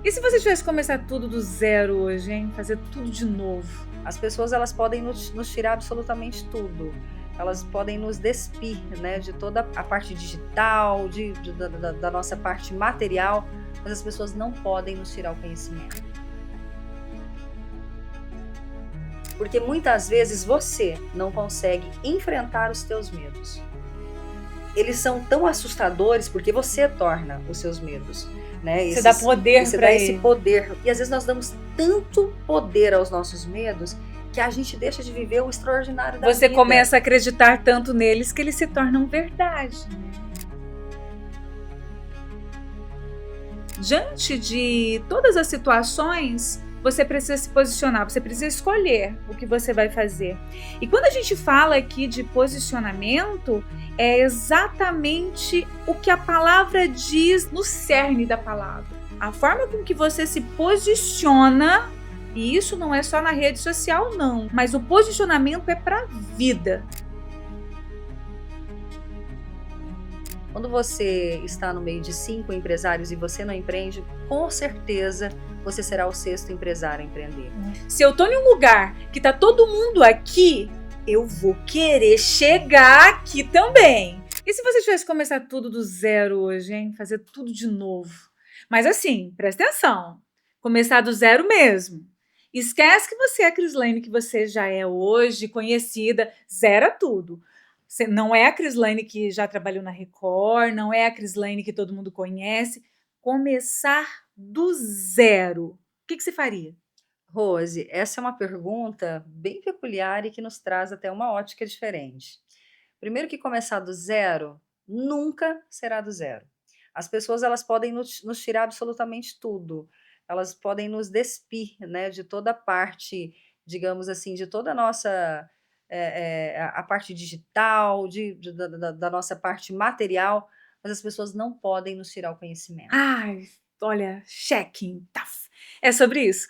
E se você tivesse que começar tudo do zero hoje, hein? Fazer tudo de novo? As pessoas elas podem nos tirar absolutamente tudo. Elas podem nos despir, né, de toda a parte digital, da nossa parte material, mas as pessoas não podem nos tirar o conhecimento. Porque muitas vezes você não consegue enfrentar os teus medos. Eles são tão assustadores porque você torna os seus medos, né? Você dá poder Você para dá ele. esse poder. E às vezes nós damos tanto poder aos nossos medos que a gente deixa de viver o extraordinário da vida. Você começa a acreditar tanto neles que eles se tornam verdade. Diante de todas as situações, você precisa se posicionar, você precisa escolher o que você vai fazer. E quando a gente fala aqui de posicionamento, é exatamente o que a palavra diz no cerne da palavra. A forma com que você se posiciona, e isso não é só na rede social, não, mas o posicionamento é para a vida. Quando você está no meio de 5 empresários e você não empreende, com certeza você será o 6º empresário a empreender. Se eu tô em um lugar que tá todo mundo aqui, eu vou querer chegar aqui também. E se você tivesse que começar tudo do zero hoje, hein? Fazer tudo de novo. Mas assim, presta atenção. Começar do zero mesmo. Esquece que você é a Crislane que você já é hoje, conhecida. Zera tudo. Você não é a Crislane que já trabalhou na Record, não é a Crislane que todo mundo conhece. Começar do zero. O que você faria? Rose, essa é uma pergunta bem peculiar e que nos traz até uma ótica diferente. Primeiro que começar do zero nunca será do zero. As pessoas elas podem nos tirar absolutamente tudo. Elas podem nos despir, né, de toda a parte, digamos assim, de toda a nossa a parte digital, da nossa parte material, mas as pessoas não podem nos tirar o conhecimento. Ai, olha, checking, taf. É sobre isso.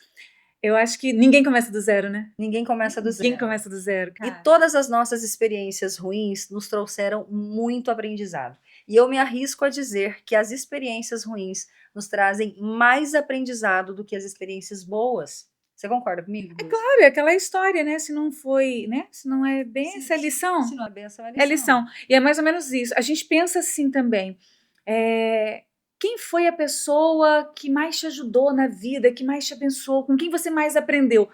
Eu acho que ninguém começa do zero, né? Ninguém começa do zero. Ninguém começa do zero, E cara. todas as nossas experiências ruins nos trouxeram muito aprendizado. E eu me arrisco a dizer que as experiências ruins nos trazem mais aprendizado do que as experiências boas. Você concorda comigo? É claro, é aquela história, né? Se não foi, né? Se não é bem essa lição. Se não é bem essa É lição. E é mais ou menos isso. A gente pensa assim também. Quem foi a pessoa que mais te ajudou na vida, que mais te abençoou, com quem você mais aprendeu?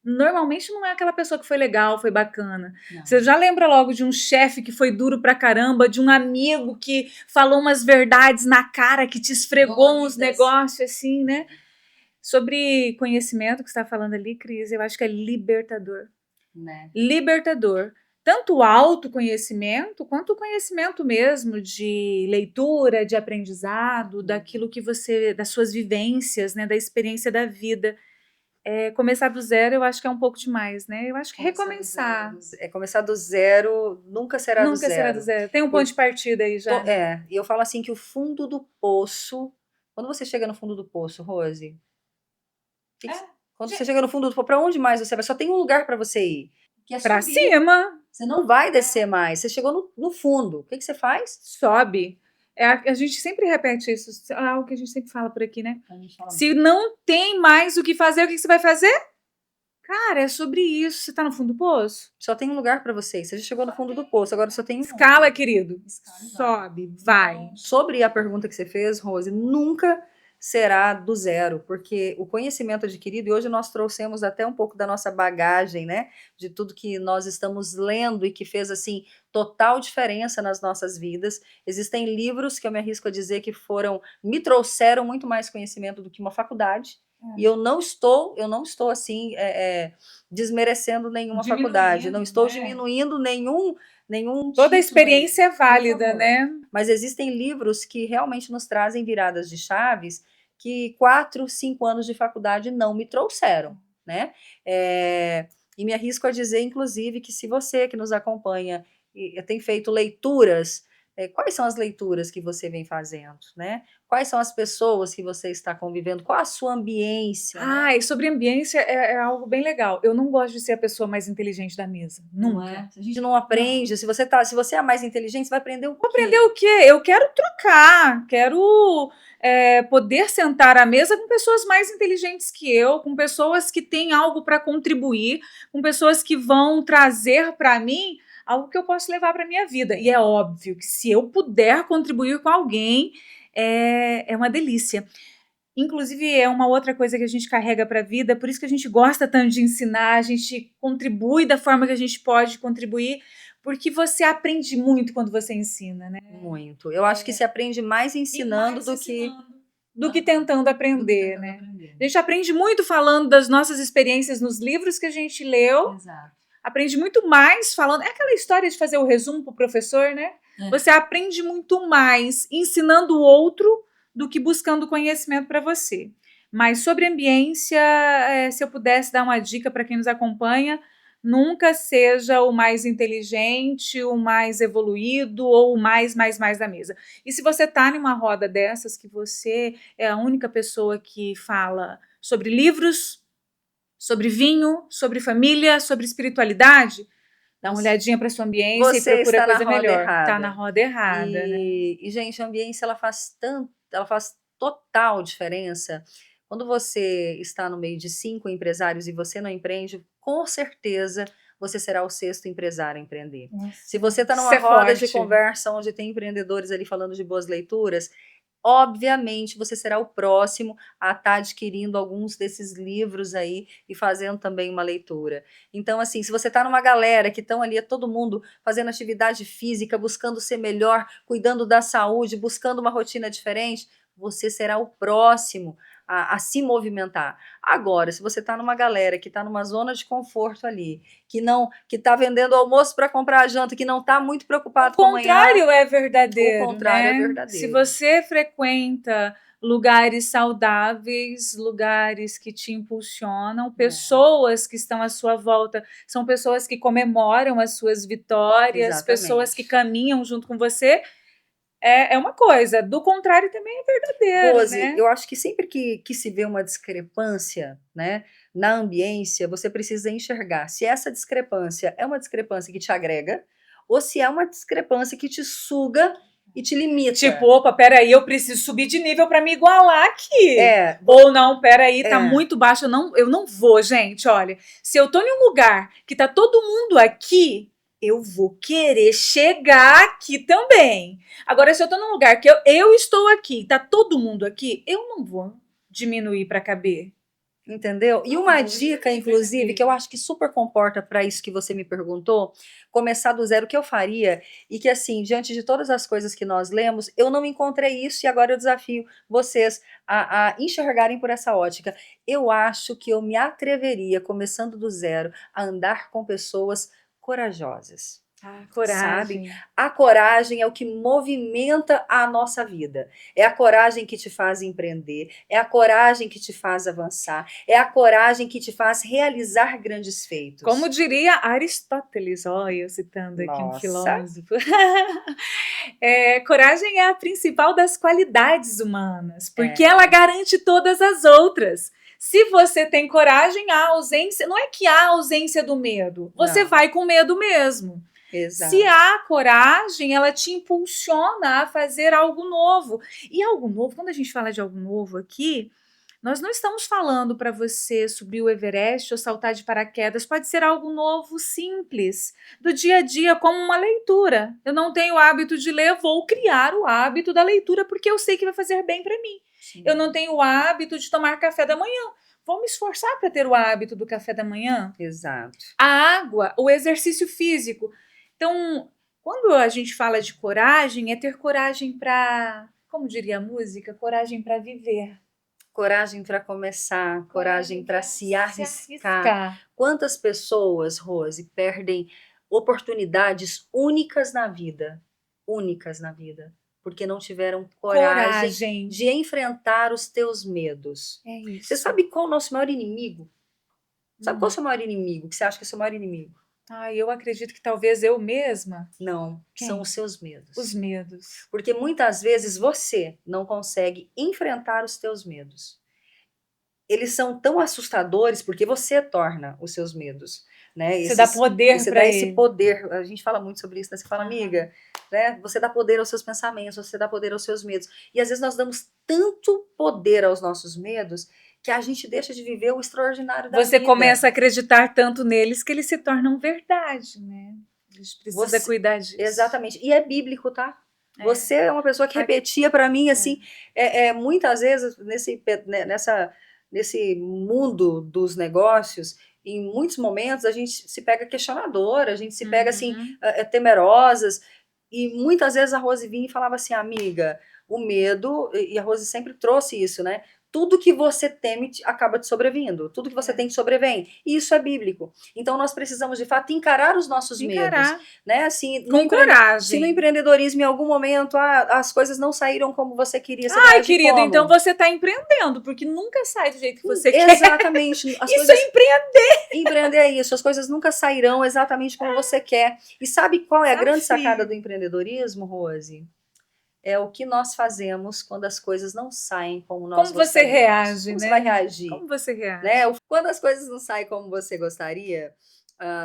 Normalmente não é aquela pessoa que foi legal, foi bacana. Não. Você já lembra logo de um chefe que foi duro pra caramba, de um amigo que falou umas verdades na cara, que te esfregou uns negócios assim, né? Sobre conhecimento que você está falando ali, Cris, eu acho que é libertador. Né? Libertador. Tanto o autoconhecimento, quanto o conhecimento mesmo de leitura, de aprendizado, daquilo que você, das suas vivências, né, da experiência da vida. Começar do zero, eu acho que é um pouco demais, né? Eu acho que recomeçar. Começar do zero nunca será do Nunca zero. será do zero. Tem um ponto de partida aí já. E eu falo assim que o fundo do poço, quando você chega no fundo do poço, Rose, quando você chega no fundo do poço, para onde mais você vai? Só tem um lugar para você ir. Que é Pra subir. cima. Você não vai descer mais. Você chegou no fundo. O que você faz? Sobe. A gente sempre repete isso. É algo que a gente sempre fala por aqui, né? Se não tem mais o que fazer, o que você vai fazer? Cara, é sobre isso. Você tá no fundo do poço? Só tem um lugar para você. Você já chegou no fundo do poço, agora só tem escala, querido. Sobe, vai. Sobre a pergunta que você fez, Rose, nunca será do zero, porque o conhecimento adquirido, e hoje nós trouxemos até um pouco da nossa bagagem, né, de tudo que nós estamos lendo e que fez, assim, total diferença nas nossas vidas. Existem livros que eu me arrisco a dizer que me trouxeram muito mais conhecimento do que uma faculdade, e eu não estou assim, desmerecendo nenhuma faculdade, não estou diminuindo nenhum toda a experiência é válida, né? Mas existem livros que realmente nos trazem viradas de chaves que 4, 5 anos de faculdade não me trouxeram, né? E me arrisco a dizer, inclusive, que se você que nos acompanha tem feito leituras quais são as leituras que você vem fazendo, né? Quais são as pessoas que você está convivendo? Qual a sua ambiência, né? Ah, e sobre ambiência é algo bem legal. Eu não gosto de ser a pessoa mais inteligente da mesa. Não Nunca. é? A gente não aprende. Se você é a mais inteligente, você vai aprender o Aprender quê? o quê? Eu quero trocar, quero poder sentar à mesa com pessoas mais inteligentes que eu, com pessoas que têm algo para contribuir, com pessoas que vão trazer para mim algo que eu posso levar para minha vida. E é óbvio que se eu puder contribuir com alguém, é uma delícia. Inclusive, é uma outra coisa que a gente carrega para a vida, por isso que a gente gosta tanto de ensinar, a gente contribui da forma que a gente pode contribuir, porque você aprende muito quando você ensina, né? Muito. Eu acho que se aprende mais ensinando do que tentando aprender, né? A gente aprende muito falando das nossas experiências nos livros que a gente leu. Exato. Aprende muito mais falando. É aquela história de fazer o resumo para o professor, né? Você aprende muito mais ensinando o outro do que buscando conhecimento para você. Mas sobre ambiência, se eu pudesse dar uma dica para quem nos acompanha, nunca seja o mais inteligente, o mais evoluído ou o mais da mesa. E se você está numa roda dessas, que você é a única pessoa que fala sobre livros, sobre vinho, sobre família, sobre espiritualidade, dá uma olhadinha para sua ambiência e procura coisa melhor. Tá na roda errada, né? E, gente, a ambiência ela faz total diferença. Quando você está no meio de 5 empresários e você não empreende, com certeza você será o 6º empresário a empreender. Nossa, se você está numa roda de conversa onde tem empreendedores ali falando de boas leituras, obviamente você será o próximo a estar adquirindo alguns desses livros aí e fazendo também uma leitura. Então, assim, se você está numa galera que estão ali, é todo mundo fazendo atividade física, buscando ser melhor, cuidando da saúde, buscando uma rotina diferente, você será o próximo a se movimentar. Agora, se você está numa galera que está numa zona de conforto ali, que está vendendo almoço para comprar a janta, que não está muito preocupado com amanhã. O contrário é verdadeiro. O contrário né? é verdadeiro. Se você frequenta lugares saudáveis, lugares que te impulsionam, pessoas que estão à sua volta, são pessoas que comemoram as suas vitórias, Exatamente. Pessoas que caminham junto com você, é uma coisa. Do contrário também é verdadeiro, Rose, né? eu acho que sempre que se vê uma discrepância, né, na ambiência, você precisa enxergar se essa discrepância é uma discrepância que te agrega ou se é uma discrepância que te suga e te limita. Tipo, opa, peraí, eu preciso subir de nível para me igualar aqui. Ou não, peraí, tá muito baixo, eu não vou, gente, olha. Se eu tô em um lugar que tá todo mundo aqui, eu vou querer chegar aqui também. Agora, se eu tô num lugar que eu estou aqui, tá todo mundo aqui, eu não vou diminuir para caber. Entendeu? E uma dica, inclusive, que eu acho que super comporta para isso que você me perguntou, começar do zero, que eu faria, e que assim, diante de todas as coisas que nós lemos, eu não encontrei isso e agora eu desafio vocês a enxergarem por essa ótica. Eu acho que eu me atreveria, começando do zero, a andar com pessoas corajosas. Coragem. Sabe? A coragem é o que movimenta a nossa vida. É a coragem que te faz empreender, é a coragem que te faz avançar, é a coragem que te faz realizar grandes feitos. Como diria Aristóteles, eu citando aqui um filósofo. Coragem é a principal das qualidades humanas, porque ela garante todas as outras. Se você tem coragem, há ausência. Não é que há ausência do medo, você vai com medo mesmo. Exato. Se há coragem, ela te impulsiona a fazer algo novo. E algo novo, quando a gente fala de algo novo aqui, nós não estamos falando para você subir o Everest ou saltar de paraquedas. Pode ser algo novo, simples, do dia a dia, como uma leitura. Eu não tenho o hábito de ler, vou criar o hábito da leitura porque eu sei que vai fazer bem para mim. Sim. Eu não tenho o hábito de tomar café da manhã. Vou me esforçar para ter o hábito do café da manhã. Exato. A água, o exercício físico. Então, quando a gente fala de coragem, é ter coragem para, como diria a música, coragem para viver. Coragem para começar, coragem para se arriscar. Quantas pessoas, Rose, perdem oportunidades únicas na vida, porque não tiveram coragem de enfrentar os teus medos. É isso. Você sabe qual é o nosso maior inimigo? Sabe qual é o seu maior inimigo? Que você acha que é o seu maior inimigo? Eu acredito que talvez eu mesma. Não, são Quem? os seus medos. Os medos. Porque muitas vezes você não consegue enfrentar os teus medos. Eles são tão assustadores porque você torna os seus medos, né? Você dá poder Você para dá esse ele. poder. A gente fala muito sobre isso, né? Você fala, Aham. amiga, né? Você dá poder aos seus pensamentos, você dá poder aos seus medos. E às vezes nós damos tanto poder aos nossos medos que a gente deixa de viver o extraordinário da Você vida. começa a acreditar tanto neles que eles se tornam verdade, né? A gente precisa Você- cuidar disso. Exatamente. E é bíblico, tá? É. Você é uma pessoa que repetia para mim assim, muitas vezes nesse mundo dos negócios, em muitos momentos a gente se pega questionadora, a gente se pega assim, temerosas, e muitas vezes a Rose vinha e falava assim, amiga, o medo, e a Rose sempre trouxe isso, né? Tudo que você teme acaba te sobrevindo, tudo que você tem te sobrevém, e isso é bíblico. Então nós precisamos de fato encarar os nossos medos, né? Assim, com coragem. Se no empreendedorismo em algum momento as coisas não saíram como você queria, você vai agir querido, como? então você está empreendendo, porque nunca sai do jeito que você quer. Exatamente. Isso é empreender. Empreender é isso, as coisas nunca sairão exatamente como você quer. E sabe qual é a grande sacada do empreendedorismo, Rose? É o que nós fazemos quando as coisas não saem como nós gostaríamos. Você reage, como né? Você vai reagir? Como você reage? Né? Quando as coisas não saem como você gostaria,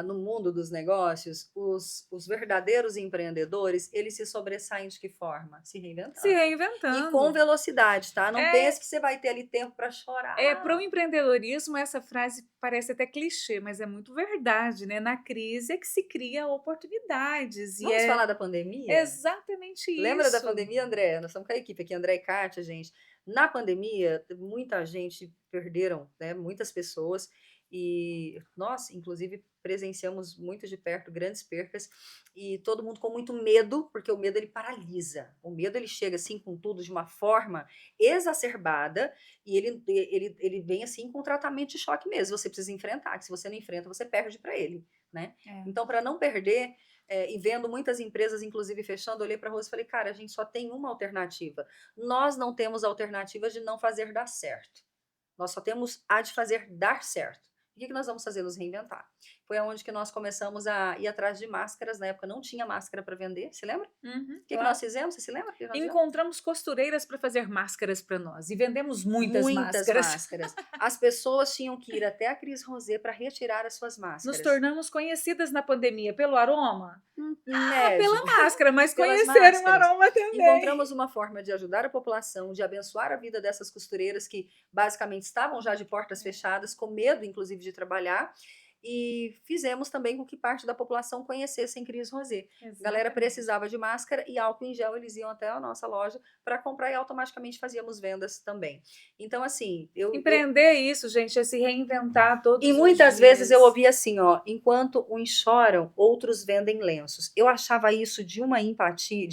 no mundo dos negócios, os verdadeiros empreendedores, eles se sobressaem de que forma? Se reinventando. Se reinventando. E com velocidade, tá? Não pense que você vai ter ali tempo para chorar. Para o empreendedorismo, essa frase parece até clichê, mas é muito verdade, né? Na crise é que se cria oportunidades. Vamos falar da pandemia? Exatamente isso. Lembra da pandemia, André? Nós estamos com a equipe aqui, André e Kátia, gente. Na pandemia, muita gente perderam, né? Muitas pessoas. E nós, inclusive, presenciamos muito de perto grandes percas e todo mundo com muito medo, porque o medo ele paralisa. O medo ele chega assim com tudo de uma forma exacerbada e ele vem assim com tratamento de choque mesmo. Você precisa enfrentar, que se você não enfrenta, você perde para ele, né? Então, para não perder, e vendo muitas empresas, inclusive, fechando, eu olhei para a Rose e falei, cara, a gente só tem uma alternativa. Nós não temos alternativa de não fazer dar certo. Nós só temos a de fazer dar certo. O que nós vamos fazer? Nos reinventar. Foi onde que nós começamos a ir atrás de máscaras. Na época não tinha máscara para vender, se lembra? O que nós fizemos? Você se lembra? Encontramos costureiras para fazer máscaras para nós e vendemos muitas máscaras. As pessoas tinham que ir até a Cris Rosé para retirar as suas máscaras. Nos tornamos conhecidas na pandemia pelo aroma? Médio. Pela máscara, mas conheceram o aroma também. Encontramos uma forma de ajudar a população, de abençoar a vida dessas costureiras que basicamente estavam já de portas fechadas, com medo, inclusive, de trabalhar. E fizemos também com que parte da população conhecesse Cris Rosé. A galera precisava de máscara e álcool em gel, eles iam até a nossa loja para comprar e automaticamente fazíamos vendas também. Então, assim... Empreender isso, gente, é se reinventar todos os dias. E muitas vezes eu ouvi assim, ó, enquanto uns choram, outros vendem lenços. Eu achava isso de uma empatia,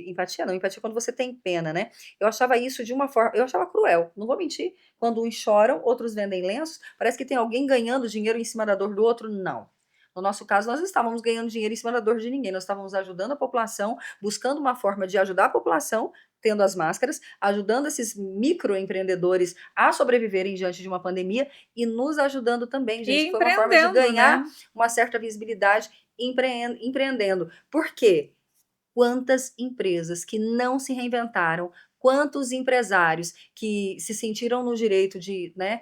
empatia não, empatia quando você tem pena, né? Eu achava isso de uma forma, eu achava cruel, não vou mentir. Quando uns choram, outros vendem lenços, parece que tem alguém ganhando dinheiro em cima da dor do outro. Não. No nosso caso, nós não estávamos ganhando dinheiro em cima da dor de ninguém, nós estávamos ajudando a população, buscando uma forma de ajudar a população, tendo as máscaras, ajudando esses microempreendedores a sobreviverem diante de uma pandemia e nos ajudando também, gente. Foi uma forma de ganhar, né, uma certa visibilidade empreendendo. Por quê? Quantas empresas que não se reinventaram, quantos empresários que se sentiram no direito de, né,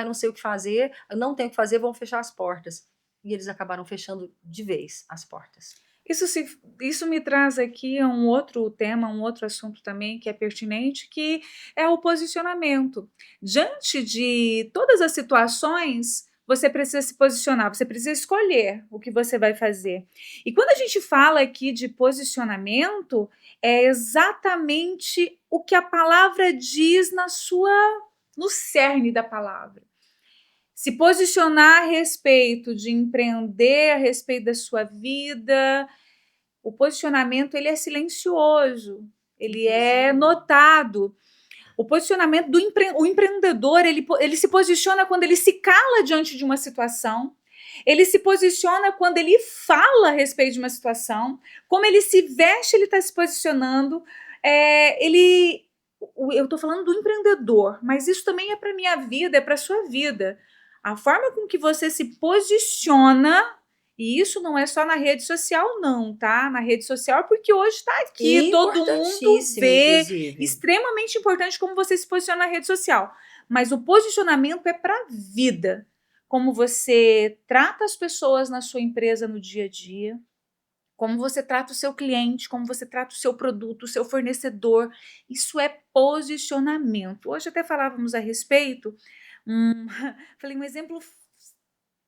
não sei o que fazer, não tenho o que fazer, vão fechar as portas. E eles acabaram fechando de vez as portas. Isso me traz aqui a um outro tema, um outro assunto também que é pertinente, que é o posicionamento. Diante de todas as situações, você precisa se posicionar, você precisa escolher o que você vai fazer. E quando a gente fala aqui de posicionamento, é exatamente o que a palavra diz no cerne da palavra. Se posicionar a respeito de empreender, a respeito da sua vida, o posicionamento ele é silencioso, ele é notado. O posicionamento do empreendedor, ele se posiciona quando ele se cala diante de uma situação, ele se posiciona quando ele fala a respeito de uma situação, como ele se veste, ele está se posicionando. Eu estou falando do empreendedor, mas isso também é para a minha vida, é para a sua vida. A forma com que você se posiciona E isso não é só na rede social, não, tá? Na rede social, porque hoje está aqui, todo mundo Importantíssimo, vê, inclusive. extremamente importante como você se posiciona na rede social. Mas o posicionamento é para a vida. Como você trata as pessoas na sua empresa no dia a dia, como você trata o seu cliente, como você trata o seu produto, o seu fornecedor. Isso é posicionamento. Hoje até falávamos a respeito, falei um exemplo,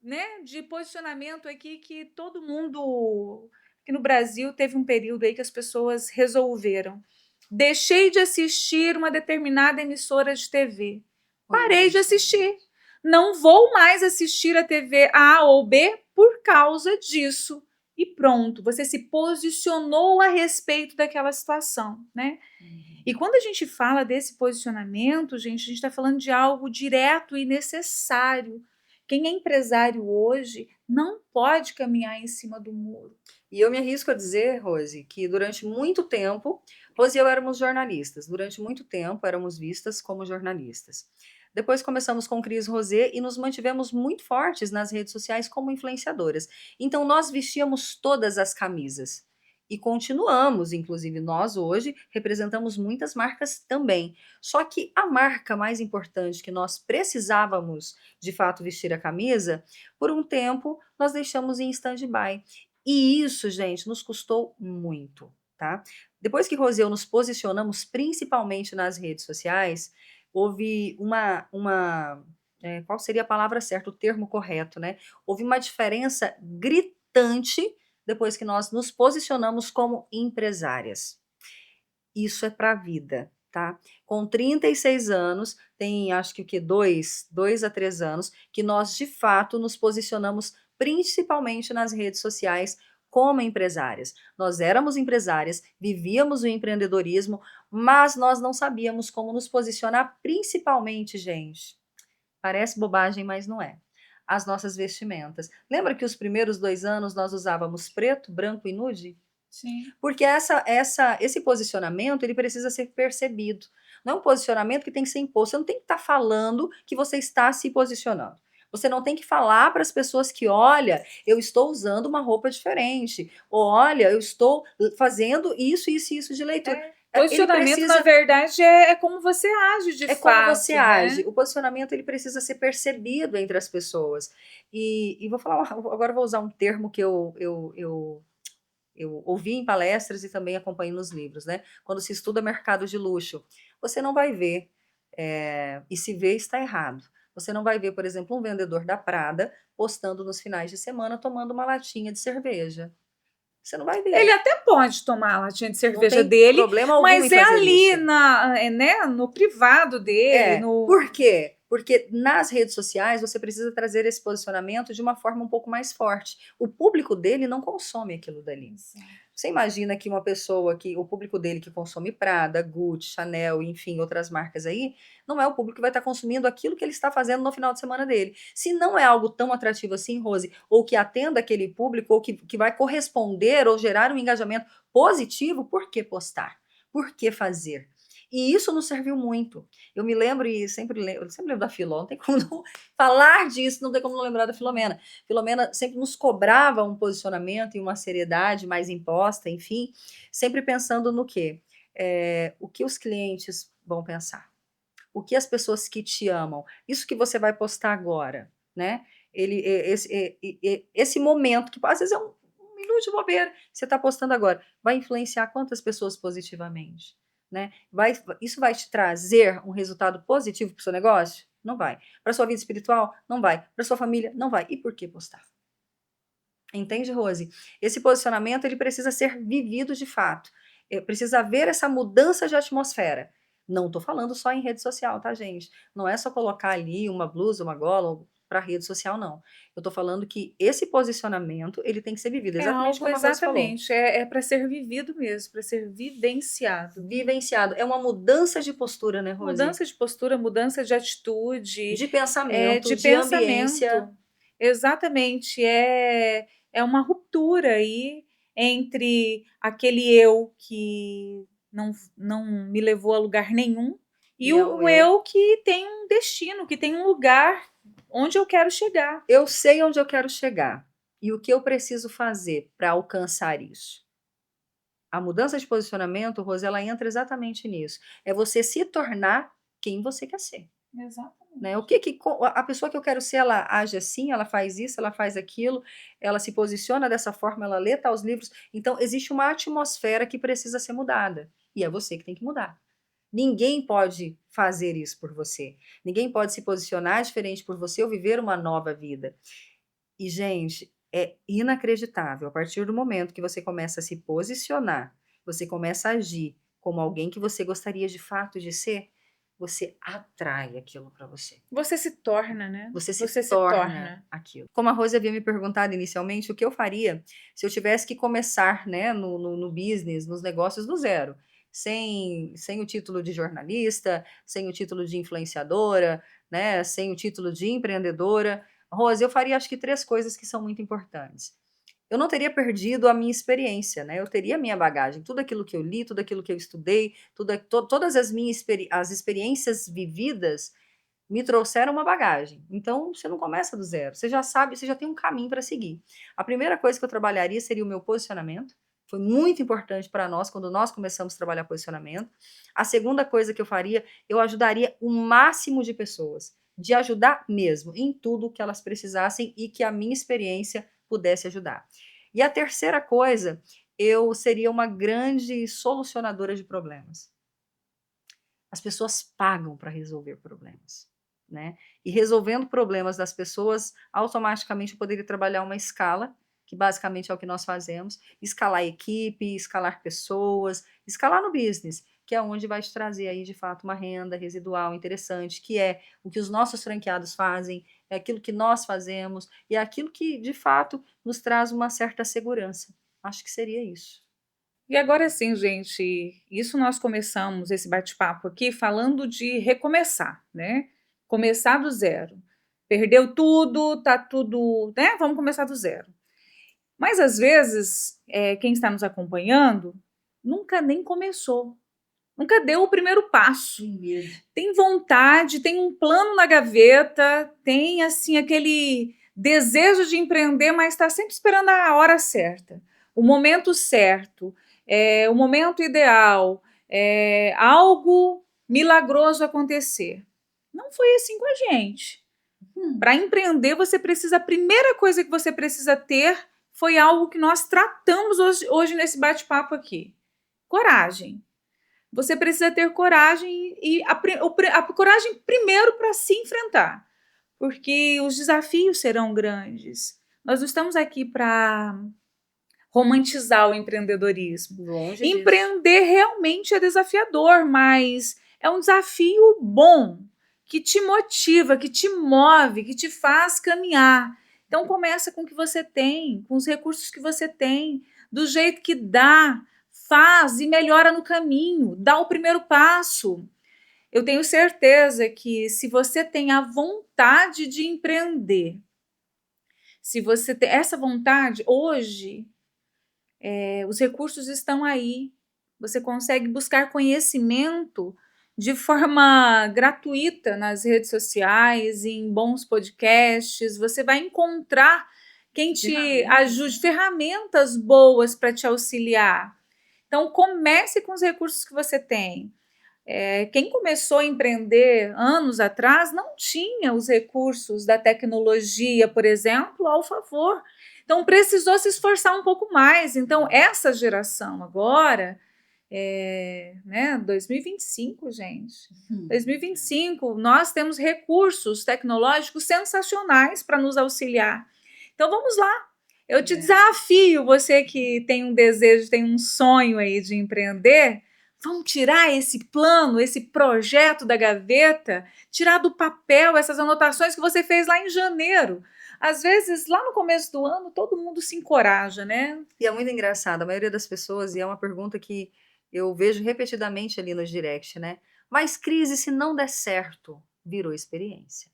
né, de posicionamento aqui que todo mundo aqui no Brasil teve um período aí que as pessoas resolveram. Deixei de assistir uma determinada emissora de TV. Parei de assistir. Não vou mais assistir a TV A ou B por causa disso. E pronto, você se posicionou a respeito daquela situação, né? E quando a gente fala desse posicionamento, gente, a gente está falando de algo direto e necessário. Quem é empresário hoje não pode caminhar em cima do muro. E eu me arrisco a dizer, Rose, que durante muito tempo, Rose e eu éramos jornalistas. Durante muito tempo éramos vistas como jornalistas. Depois começamos com Cris Rosé e nos mantivemos muito fortes nas redes sociais como influenciadoras. Então nós vestíamos todas as camisas. E continuamos, inclusive nós hoje representamos muitas marcas também. Só que a marca mais importante que nós precisávamos de fato vestir a camisa, por um tempo nós deixamos em stand-by. E isso, gente, nos custou muito, tá? Depois que Rose e eu nos posicionamos, principalmente nas redes sociais, houve qual seria a palavra certa, o termo correto, né? Houve uma diferença gritante depois que nós nos posicionamos como empresárias. Isso é para a vida, tá? Com 36 anos, tem acho que o que, 2 a 3 anos, que nós de fato nos posicionamos principalmente nas redes sociais como empresárias. Nós éramos empresárias, vivíamos o empreendedorismo, mas nós não sabíamos como nos posicionar, principalmente, gente. Parece bobagem, mas não é. As nossas vestimentas. Lembra que os primeiros 2 anos nós usávamos preto, branco e nude? Sim. Porque esse posicionamento ele precisa ser percebido. Não é um posicionamento que tem que ser imposto. Você não tem que estar falando que você está se posicionando. Você não tem que falar para as pessoas que, olha, eu estou usando uma roupa diferente. Ou, olha, eu estou fazendo isso, isso e isso de leitura. Ele Posicionamento, na precisa. verdade, é como você age de É como você fato, age. né? O posicionamento ele precisa ser percebido entre as pessoas. E vou falar, agora vou usar um termo que eu ouvi em palestras e também acompanho nos livros, né? Quando se estuda mercado de luxo, você não vai ver, e se vê está errado. Você não vai ver, por exemplo, um vendedor da Prada postando nos finais de semana tomando uma latinha de cerveja. Você não vai Ele ver. até pode tomar a latinha de Não cerveja tem dele, problema algum em mas é fazer ali isso. né, no privado dele, Por quê? Porque nas redes sociais você precisa trazer esse posicionamento de uma forma um pouco mais forte. O público dele não consome aquilo dali. Você imagina que uma pessoa que o público dele que consome Prada, Gucci, Chanel, enfim, outras marcas aí, não é o público que vai estar consumindo aquilo que ele está fazendo no final de semana dele. Se não é algo tão atrativo assim, Rose, ou que atenda aquele público, ou que vai corresponder ou gerar um engajamento positivo, por que postar? Por que fazer? E isso nos serviu muito. Eu me lembro e eu sempre lembro da Filó, não tem como não falar disso, não tem como não lembrar da Filomena. Filomena sempre nos cobrava um posicionamento e uma seriedade mais imposta, enfim, sempre pensando no quê? O que os clientes vão pensar? O que as pessoas que te amam? Isso que você vai postar agora, né? Esse momento, que às vezes é um minuto de bobeira, que você está postando agora, vai influenciar quantas pessoas positivamente? Né? Isso vai te trazer um resultado positivo para o seu negócio? Não vai. Para sua vida espiritual? Não vai. Para sua família? Não vai. E por que postar? Entende, Rose? Esse posicionamento ele precisa ser vivido de fato. Precisa haver essa mudança de atmosfera. Não estou falando só em rede social, tá, gente? Não é só colocar ali uma blusa, uma gola para rede social, não. Eu estou falando que esse posicionamento ele tem que ser vivido, é exatamente algo como a Rose falou. exatamente, é para ser vivido mesmo, para ser vivenciado. Vivenciado. É uma mudança de postura, né, Rose? Mudança de postura, mudança de atitude, De pensamento, de de ambiência. pensamento. Exatamente, é uma ruptura aí entre aquele eu que não me levou a lugar nenhum e E é o o eu que tem um destino, que tem um lugar onde eu quero chegar. Eu sei onde eu quero chegar. E o que eu preciso fazer para alcançar isso? A mudança de posicionamento, Rose, ela entra exatamente nisso. É você se tornar quem você quer ser. Né? O Exatamente. que a pessoa que eu quero ser, ela age assim, ela faz isso, ela faz aquilo, ela se posiciona dessa forma, ela lê tais livros. Então, existe uma atmosfera que precisa ser mudada. E é você que tem que mudar. Ninguém pode fazer isso por você. Ninguém pode se posicionar diferente por você ou viver uma nova vida. E, gente, é inacreditável. A partir do momento que você começa a se posicionar, você começa a agir como alguém que você gostaria de fato de ser, você atrai aquilo para você. Você se torna, né? Você se Você se torna torna. aquilo. Como a Rose havia me perguntado inicialmente, o que eu faria se eu tivesse que começar, né, no business, nos negócios do zero, sem o título de jornalista, sem o título de influenciadora, né, sem o título de empreendedora. Rose, eu faria acho que 3 coisas que são muito importantes. Eu não teria perdido a minha experiência, né? Eu teria a minha bagagem, tudo aquilo que eu li, tudo aquilo que eu estudei, todas as minhas as experiências vividas me trouxeram uma bagagem. Então, você não começa do zero. Você já sabe, você já tem um caminho para seguir. A primeira coisa que eu trabalharia seria o meu posicionamento. Foi muito importante para nós quando nós começamos a trabalhar posicionamento. A segunda coisa que eu faria, eu ajudaria o máximo de pessoas, de ajudar mesmo em tudo que elas precisassem e que a minha experiência pudesse ajudar. E a terceira coisa, eu seria uma grande solucionadora de problemas. As pessoas pagam para resolver problemas, né? E resolvendo problemas das pessoas, automaticamente eu poderia trabalhar uma escala, que basicamente é o que nós fazemos, escalar equipe, escalar pessoas, escalar no business, que é onde vai te trazer aí de fato uma renda residual interessante, que é o que os nossos franqueados fazem, é aquilo que nós fazemos e é aquilo que de fato nos traz uma certa segurança. Acho que seria isso. E agora sim, gente, isso nós começamos esse bate-papo aqui falando de recomeçar, né? Começar do zero. Perdeu tudo, tá tudo, né? Vamos começar do zero. Mas às vezes, quem está nos acompanhando nunca nem começou, nunca deu o primeiro passo. Tem vontade, tem um plano na gaveta, tem assim aquele desejo de empreender, mas está sempre esperando a hora certa, o momento certo, o momento ideal, algo milagroso acontecer. Não foi assim com a gente. Para empreender, você precisa, a primeira coisa que você precisa ter foi algo que nós tratamos hoje nesse bate-papo aqui: coragem. Você precisa ter coragem e a coragem primeiro para se enfrentar, porque os desafios serão grandes. Nós não estamos aqui para romantizar o empreendedorismo. Longe disso. Empreender realmente é desafiador, mas é um desafio bom, que te motiva, que te move, que te faz caminhar. Então começa com o que você tem, com os recursos que você tem, do jeito que dá, faz e melhora no caminho, dá o primeiro passo. Eu tenho certeza que se você tem a vontade de empreender, se você tem essa vontade, hoje os recursos estão aí. Você consegue buscar conhecimento de forma gratuita nas redes sociais, em bons podcasts. Você vai encontrar quem te ajude, ferramentas boas para te auxiliar. Então, comece com os recursos que você tem. Quem começou a empreender anos atrás não tinha os recursos da tecnologia, por exemplo, ao favor. Então, precisou se esforçar um pouco mais. Então, essa geração agora, né, 2025, gente. 2025, nós temos recursos tecnológicos sensacionais para nos auxiliar. Então, vamos lá. Eu te desafio, você que tem um desejo, tem um sonho aí de empreender, vamos tirar esse plano, esse projeto da gaveta, tirar do papel essas anotações que você fez lá em janeiro. Às vezes, lá no começo do ano, todo mundo se encoraja, né? E é muito engraçado, a maioria das pessoas, e é uma pergunta que eu vejo repetidamente ali no direct, né? Mas crise, se não der certo, virou experiência.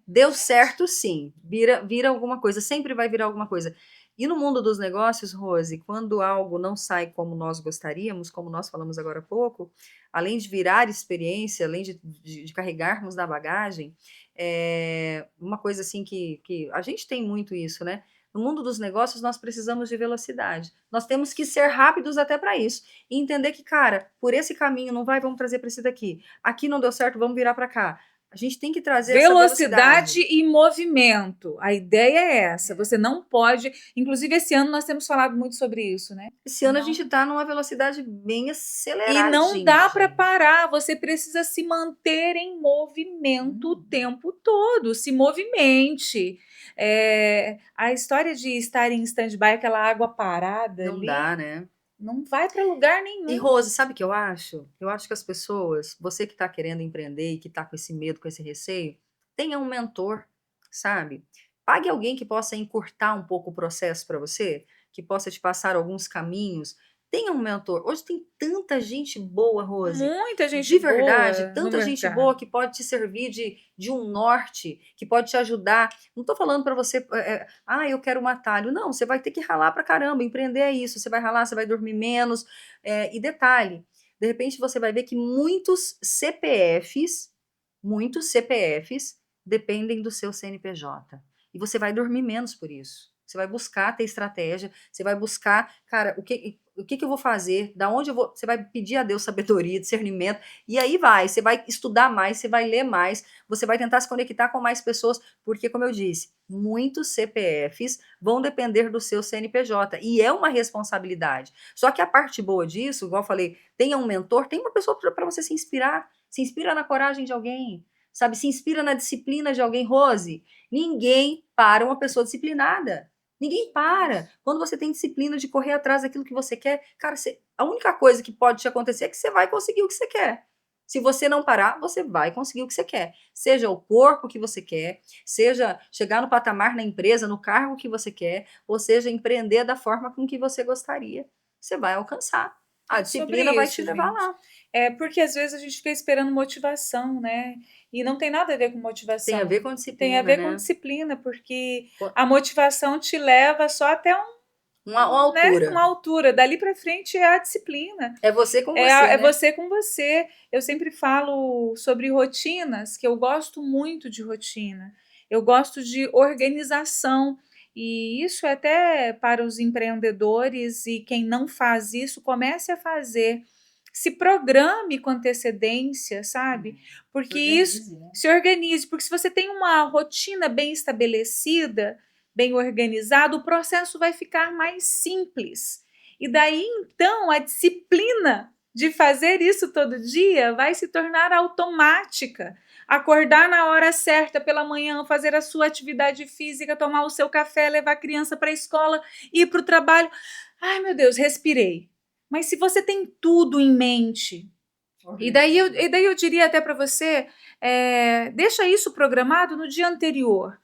Deu certo, sim, vira alguma coisa, sempre vai virar alguma coisa. E no mundo dos negócios, Rose, quando algo não sai como nós gostaríamos, como nós falamos agora há pouco, além de virar experiência, além de carregarmos na bagagem, uma coisa assim que a gente tem muito isso, né? No mundo dos negócios, nós precisamos de velocidade. Nós temos que ser rápidos até para isso. E entender que, cara, por esse caminho não vai, vamos trazer para esse daqui. Aqui não deu certo, vamos virar para cá. A gente tem que trazer essa Velocidade velocidade. e movimento. A ideia é essa. Você não pode. Inclusive, esse ano nós temos falado muito sobre isso, né? Esse ano a Não. gente está numa velocidade bem E acelerada. não dá para parar. Você precisa se manter em movimento o tempo todo. Se movimente. A história de estar em stand-by, aquela água parada Não ali, dá, né? não vai para lugar nenhum. E Rose, sabe o que eu acho? Eu acho que as pessoas, você que está querendo empreender e que está com esse medo, com esse receio, tenha um mentor, sabe? Pague alguém que possa encurtar um pouco o processo para você, que possa te passar alguns caminhos. Tenha um mentor. Hoje tem tanta gente boa, Rose. Muita gente De verdade, boa no tanta gente mercado. boa que pode te servir de um norte, que pode te ajudar. Não estou falando para você, eu quero um atalho. Não, você vai ter que ralar para caramba. Empreender é isso. Você vai ralar, você vai dormir menos. E detalhe, de repente você vai ver que muitos CPFs dependem do seu CNPJ. E você vai dormir menos por isso. Você vai buscar ter estratégia, você vai buscar, cara, o que eu vou fazer, da onde eu vou, você vai pedir a Deus sabedoria, discernimento, e aí você vai estudar mais, você vai ler mais, você vai tentar se conectar com mais pessoas, porque, como eu disse, muitos CPFs vão depender do seu CNPJ, e é uma responsabilidade. Só que a parte boa disso, igual eu falei, tenha um mentor, tem uma pessoa para você se inspira na coragem de alguém, sabe, se inspira na disciplina de alguém. Rose, ninguém para uma pessoa disciplinada. Ninguém para. Quando você tem disciplina de correr atrás daquilo que você quer, cara, a única coisa que pode te acontecer é que você vai conseguir o que você quer. Se você não parar, você vai conseguir o que você quer. Seja o corpo que você quer, seja chegar no patamar na empresa, no cargo que você quer, ou seja, empreender da forma com que você gostaria. Você vai alcançar. A disciplina vai te levar lá. Porque às vezes a gente fica esperando motivação, né? E não tem nada a ver com motivação. Tem a ver com disciplina, Tem a ver com disciplina, porque a motivação te leva só até uma altura. Uma altura. Dali para frente é a disciplina. É você com você, É você com você. Eu sempre falo sobre rotinas, que eu gosto muito de rotina. Eu gosto de organização. E isso é até para os empreendedores, e quem não faz isso, comece a fazer. Se programe com antecedência, sabe? Porque isso se organize, porque se você tem uma rotina bem estabelecida, bem organizada, o processo vai ficar mais simples. E daí então a disciplina de fazer isso todo dia vai se tornar automática. Acordar na hora certa pela manhã, fazer a sua atividade física, tomar o seu café, levar a criança para a escola, ir para o trabalho. Ai, meu Deus, respirei. Mas se você tem tudo em mente, e daí eu diria até para você, deixa isso programado no dia anterior,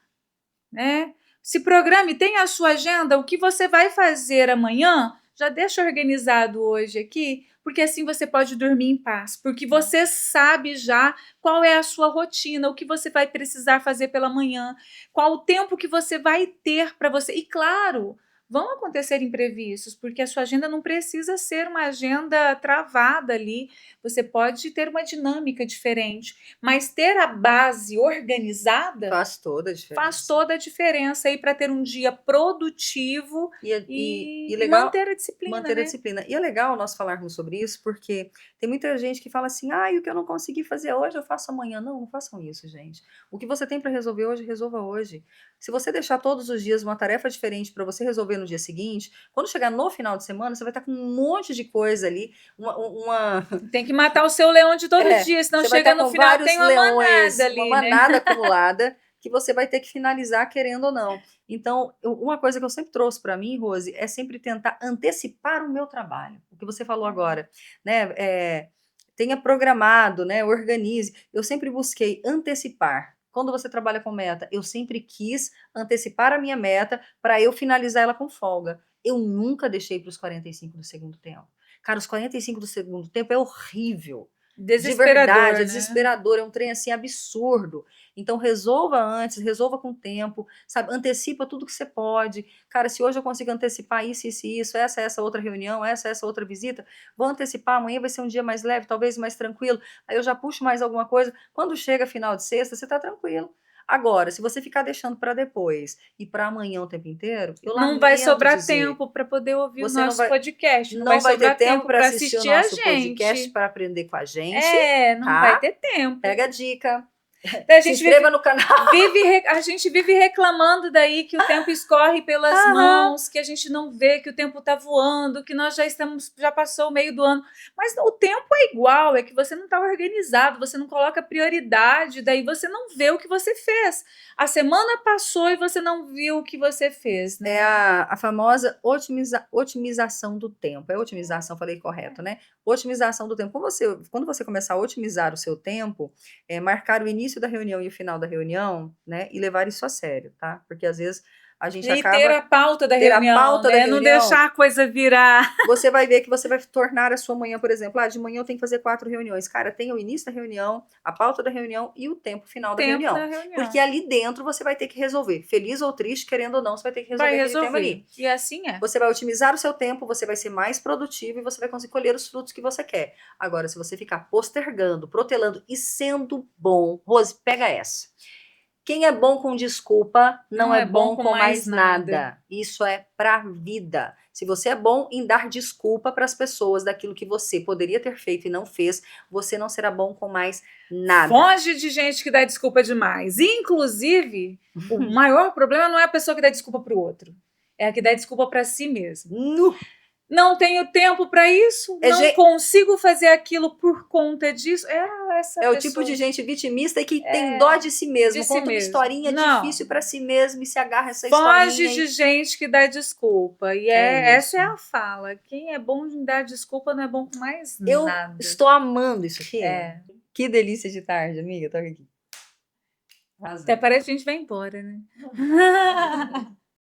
né? Se programe, tenha a sua agenda, o que você vai fazer amanhã, já deixa organizado hoje aqui, porque assim você pode dormir em paz, porque você sabe já qual é a sua rotina, o que você vai precisar fazer pela manhã, qual o tempo que você vai ter para você. E claro, vão acontecer imprevistos, porque a sua agenda não precisa ser uma agenda travada ali, você pode ter uma dinâmica diferente, mas ter a base organizada faz toda a diferença. Faz toda a diferença aí para ter um dia produtivo e legal, manter a disciplina. Manter a disciplina. E é legal nós falarmos sobre isso, porque tem muita gente que fala assim, o que eu não consegui fazer hoje, eu faço amanhã. Não, não façam isso, gente. O que você tem para resolver hoje, resolva hoje. Se você deixar todos os dias uma tarefa diferente para você resolver no dia seguinte, quando chegar no final de semana, você vai estar com um monte de coisa ali. Tem que matar o seu leão de todo dia, senão chega no final tem uma manada ali. Uma manada acumulada que você vai ter que finalizar querendo ou não. Então, uma coisa que eu sempre trouxe para mim, Rose, é sempre tentar antecipar o meu trabalho. O que você falou agora, né? Tenha programado, né? Organize. Eu sempre busquei antecipar. Quando você trabalha com meta, eu sempre quis antecipar a minha meta para eu finalizar ela com folga. Eu nunca deixei para os 45 do segundo tempo. Cara, os 45 do segundo tempo é horrível. De verdade, é desesperador, é um trem assim absurdo. Então resolva antes, resolva com tempo, sabe? Antecipa tudo que você pode. Cara, se hoje eu consigo antecipar isso, essa outra reunião, essa outra visita, vou antecipar, amanhã vai ser um dia mais leve, talvez mais tranquilo. Aí eu já puxo mais alguma coisa. Quando chega final de sexta, você tá tranquilo. Agora, se você ficar deixando para depois e para amanhã o tempo inteiro, eu Não vai lamento sobrar dizer, tempo para poder ouvir o você não nosso vai, podcast, não não vai vai ter sobrar tempo tempo para para assistir o assistir a nosso podcast, gente. para aprender com a gente, Não vai tá? ter tempo. Pega a dica. A Se gente inscreva no canal. a gente vive reclamando daí que o tempo escorre pelas Aham. mãos, que a gente não vê, que o tempo está voando, que nós já passou o meio do ano. Mas o tempo é igual, é que você não está organizado, você não coloca prioridade, daí você não vê o que você fez. A semana passou e você não viu o que você fez, né? É a famosa otimização do tempo. É otimização, falei correto, né? Otimização do tempo. Quando você começar a otimizar o seu tempo, marcar o início da reunião e o final da reunião, né? E levar isso a sério, tá? Porque às vezes a gente E ter a acaba pauta da ter a reunião, pauta da né? Não reunião. deixar a coisa virar. Você vai ver que você vai tornar a sua manhã, por exemplo, de manhã eu tenho que fazer 4 reuniões. Cara, tem o início da reunião, a pauta da reunião e o tempo final da reunião. Porque ali dentro você vai ter que resolver. Feliz ou triste, querendo ou não, você vai ter que resolver aquele tema ali. E assim é. Você vai otimizar o seu tempo, você vai ser mais produtivo e você vai conseguir colher os frutos que você quer. Agora, se você ficar postergando, protelando e sendo bom, Rose, pega essa. Quem é bom com desculpa não é bom com mais nada. Isso é pra vida. Se você é bom em dar desculpa para as pessoas daquilo que você poderia ter feito e não fez, você não será bom com mais nada. Foge de gente que dá desculpa demais. Inclusive, o maior problema não é a pessoa que dá desculpa para o outro. É a que dá desculpa para si mesmo. Não tenho tempo para isso, não consigo fazer aquilo por conta disso. É o tipo de gente vitimista e que tem dó de si mesmo, conta uma historinha difícil para si mesmo e se agarra essa historinha. Foge de gente que dá desculpa. E essa é a fala. Quem é bom em dar desculpa não é bom com mais nada. Eu estou amando isso aqui. Que delícia de tarde, amiga. Toca aqui. Até parece que a gente vai embora, né?